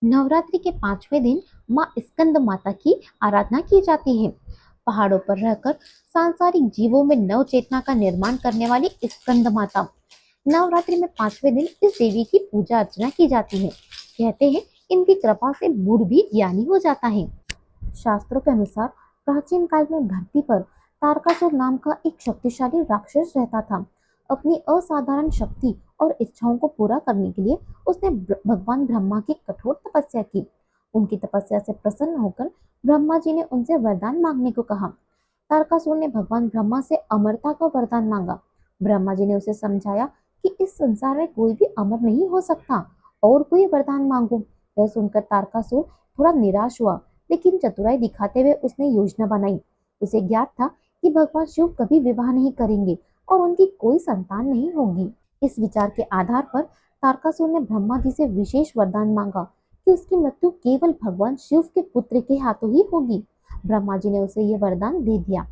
नवरात्रि के 5वें दिन माँ स्कंद माता की आराधना की जाती है। पहाड़ों पर रहकर सांसारिक जीवों में नव चेतना का निर्माण करने वाली स्कंद माता नवरात्रि में 5वें दिन इस देवी की पूजा अर्चना की जाती है। कहते हैं इनकी कृपा से मूड भी ज्ञानी हो जाता है। शास्त्रों के अनुसार प्राचीन काल में धरती पर तारकासुर नाम का एक शक्तिशाली राक्षस रहता था। अपनी असाधारण शक्ति और इच्छाओं को पूरा करने के लिए उसने भगवान ब्रह्मा की कठोर तपस्या की। उनकी तपस्या से प्रसन्न होकर ब्रह्मा जी ने उनसे वरदान मांगने को कहा। तारकासुर ने भगवान ब्रह्मा से अमरता का वरदान मांगा। ब्रह्मा जी ने उसे समझाया कि इस संसार में कोई भी अमर नहीं हो सकता और कोई वरदान मांगो। यह सुनकर तारकासुर थोड़ा निराश हुआ, लेकिन चतुराई दिखाते हुए उसने योजना बनाई। उसे ज्ञात था कि भगवान शिव कभी विवाह नहीं करेंगे और उनकी कोई संतान नहीं होगी। इस विचार के आधार पर तारकासुर ने ब्रह्मा जी से विशेष वरदान मांगा कि उसकी मृत्यु केवल भगवान शिव के पुत्र के हाथों ही होगी। ब्रह्मा जी ने उसे यह वरदान दे दिया।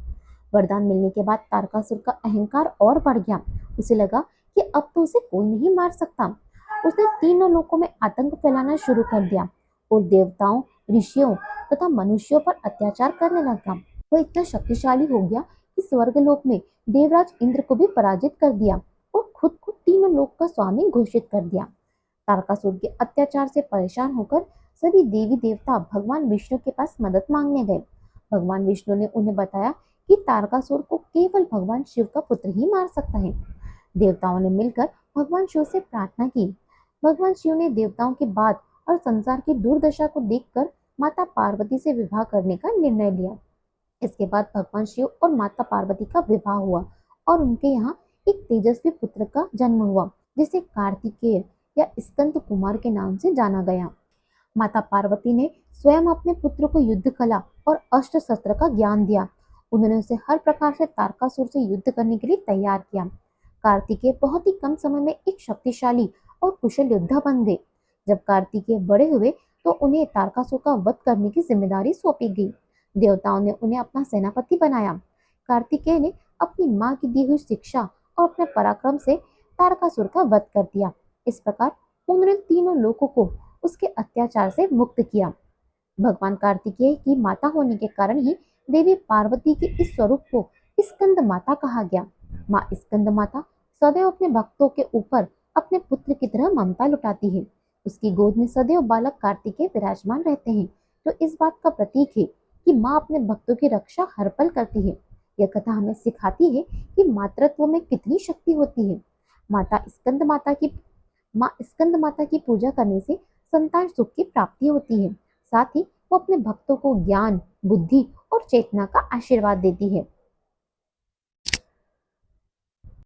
वरदान मिलने के बाद तारकासुर का अहंकार और बढ़ गया। उसे लगा कि अब तो उसे कोई नहीं मार सकता। उसने तीनों लोकों में आतंक फैलाना शुरू कर दिया और देवताओं, ऋषियों तथा मनुष्यों पर अत्याचार करने लगा। वह इतना शक्तिशाली हो गया कि स्वर्गलोक में देवराज इंद्र को भी पराजित कर दिया और खुद को तीनों लोक का स्वामी घोषित कर दिया। तारकासुर के अत्याचार से परेशान होकर सभी देवी देवता भगवान विष्णु के पास मदद मांगने गए। भगवान विष्णु ने उन्हें बताया कि तारकासुर को केवल भगवान शिव का पुत्र ही मार सकता है। देवताओं ने मिलकर भगवान शिव से प्रार्थना की। भगवान शिव ने देवताओं की बात और संसार की दुर्दशा को देखकर माता पार्वती से विवाह करने का निर्णय लिया। इसके बाद भगवान शिव और माता पार्वती का विवाह हुआ और उनके यहाँ एक तेजस्वी पुत्र का जन्म हुआ, जिसे कार्तिकेय या स्कंद कुमार के नाम से जाना गया। माता पार्वती ने स्वयं अपने पुत्र को युद्ध कला और अस्त्र शस्त्र का ज्ञान दिया। उन्होंने उसे हर प्रकार से तारकासुर से युद्ध करने के लिए तैयार किया। कार्तिकेय बहुत ही कम समय में एक शक्तिशाली और कुशल योद्धा बन गए। जब कार्तिकेय बड़े हुए तो उन्हें तारकासुर का वध करने की जिम्मेदारी सौंपी गई। देवताओं ने उन्हें अपना सेनापति बनाया। कार्तिकेय ने अपनी माँ की दी हुई शिक्षा और अपने पराक्रम से तारकासुर का वध कर दिया। इस प्रकार उन्होंने तीनों लोगों को उसके अत्याचार से मुक्त किया। भगवान कार्तिकेय की माता होने के कारण ही देवी पार्वती के इस स्वरूप को स्कंद माता कहा गया। माँ स्कंद माता सदैव अपने भक्तों के ऊपर अपने पुत्र की तरह ममता लुटाती है। उसकी गोद में सदैव बालक कार्तिकेय विराजमान रहते हैं, जो इस बात का प्रतीक है कि माँ अपने भक्तों की रक्षा हर पल करती है। यह कथा हमें सिखाती है कि मातृत्व में कितनी शक्ति होती है। माता स्कंद माता की माँ स्कंद माता की पूजा करने से संतान सुख की प्राप्ति होती है। साथ ही वो अपने भक्तों को ज्ञान, बुद्धि और चेतना का आशीर्वाद देती है।